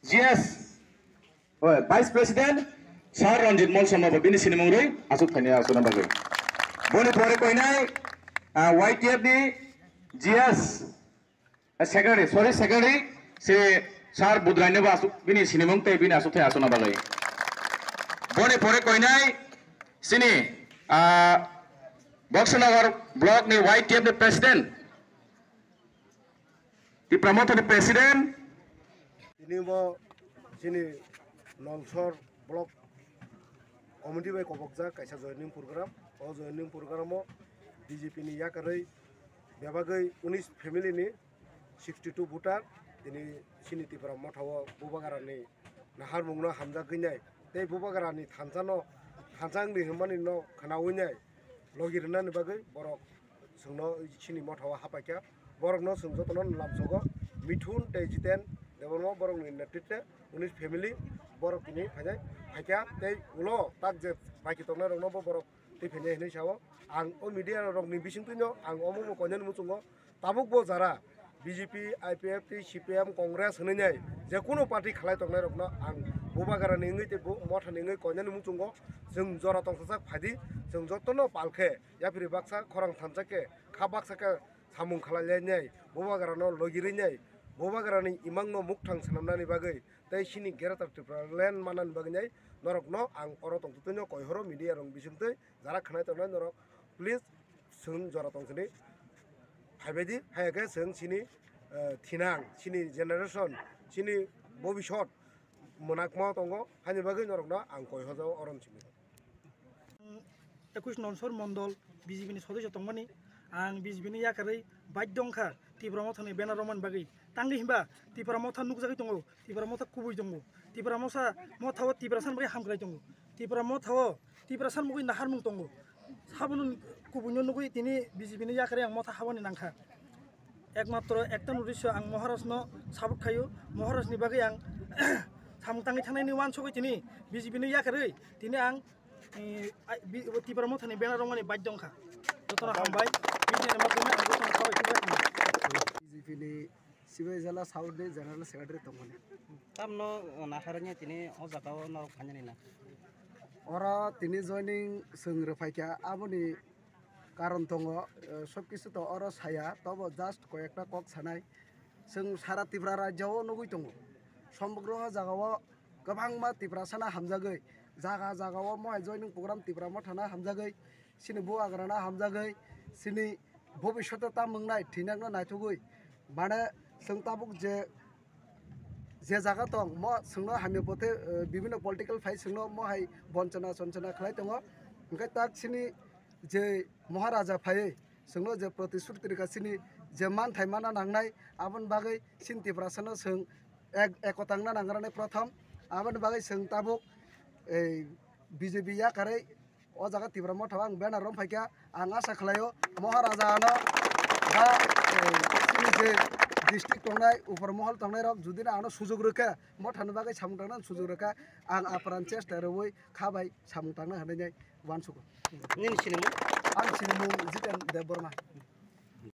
GS Vice President Sar Ranjit Mol Samaba bini sini mungrai asuk thanya asuna bagai. Boni pore koinai YTF ni GS Secretary se Sar Budraine ba asuk bini sini mung te bini asuk thaya asuna bagai. Boni pore koinai sini Boxnagar Block ni YTF ni President di promoter ni President ini mo sini Nolsor Block Community by Kobokja kaisa joining program o joining program mo BJP ni yakarei bebagai 19 family ni 62 voter ini sini tipra mothawo bubagarani nahar mungno hamja geinai tei bubagarani thanjano thanjang ni hmani no khanawinai logirna ni bagai borok sungno sini mothawo hapakya borok no sungjotono lamsogo mithun tei jiten deborno borok ni netite 19 family borok ni phajai phakya tei ulo tak je baki tongna rokno borok tei phene hene sawo ang o media rok ni bisingtuino ang omo konyen muchungo tabuk bo jara BJP IPF CPM Congress hnenyai je kuno party khalai tongnai rokno ang bubagara ni ngei te bu motha ni ngei konyen muchungo जों जरा तंगसाक फादि जों जतनो पालखे या फिर बाक्सा खरां थानसाके खा बाक्साके सामुं खालायनाय बबागारानो लगिरिनाय बबागारानि इमांनो मुक्थां साननानि बागै तै सिनि गेरातार टिप्रालेन मानानि बागैनाय नरकनो आं अर तंतुनो कयहरो मीडिया रं बिसिंतै जारा खानाय तंनाय नरक प्लिज जों जरा तंसनि फायबायदि हायाके जों सिनि थिनां सिनि जेनारेशन सिनि भबिष्यत मोनाकमा तंगो हानि बागै नरकनो आं कयहरो अरनसिमि 21 ननसर मंडल BJP ni सदस्य तंगमानि आं BJP ni याकारै बायदंखा तिब्रा मथानि बेनार रमान बागै तांगि हिबा तिब्रा मथा नुकजागै दंगो तिब्रा मथा कुबुइ दंगो तिब्रा मसा मथाव तिब्रा सान बागै हामग्राय दंगो तिब्रा मथाव तिब्रा सान मुगै नाहार मुं दंगो साबुन कुबुइनो नुगै तिनि BJP ni याकारै आं मथा हावानि नांखा एकमात्र एकता उद्देश्य आं महाराजनो साबुत खायो महाराजनि बागै आं सामताङै थानायनि वानसगै तिनि BJP ni याकारै तिनि आं तिब्रा मथानि बेनार रमानि बायदंखा जतन हामबाय बिदिनो मथानि आं जतन खाबाय BJP ni Sibai Jala South ni General Secretary tongmani tamno naharanya tini ojagao no phanyani na ora tini joining sung refaikya aboni karon tongo sobkisu to oro saya tobo just koyekta kok sanai sung sara Tripura rajyo nugui tongo somogro jagao gobangma Tripura sana hamjagoi jaga jagao moi joining program Tripura mo thana hamjagoi sini bu agrana hamjagoi sini bobishyoto ta mungnai thinakno naithugui mane sung tabuk je jaga tong mo sungno hami pote bibino political fight sungno mo hai bonchana sonchana khlai tongo engkai tak sini je maharaja phai sungno je protishuti rika sini je man thai mana nangnai abon bagai sin Tripura sano sung ekotangna nangrane prothom abon bagai sung tabuk BJP याकारै o jaga Tripura mo thawang banner rom phaikya ang asa khlaio maharaja no ba sini je district tongnai upar mohol tongnai rok judi na ano sujog reka mo thanu bagai samung tangna sujog reka ang apran chesta roi khabai samung tangna hanai wansuk nin sinimu ang sinimu jiten deborma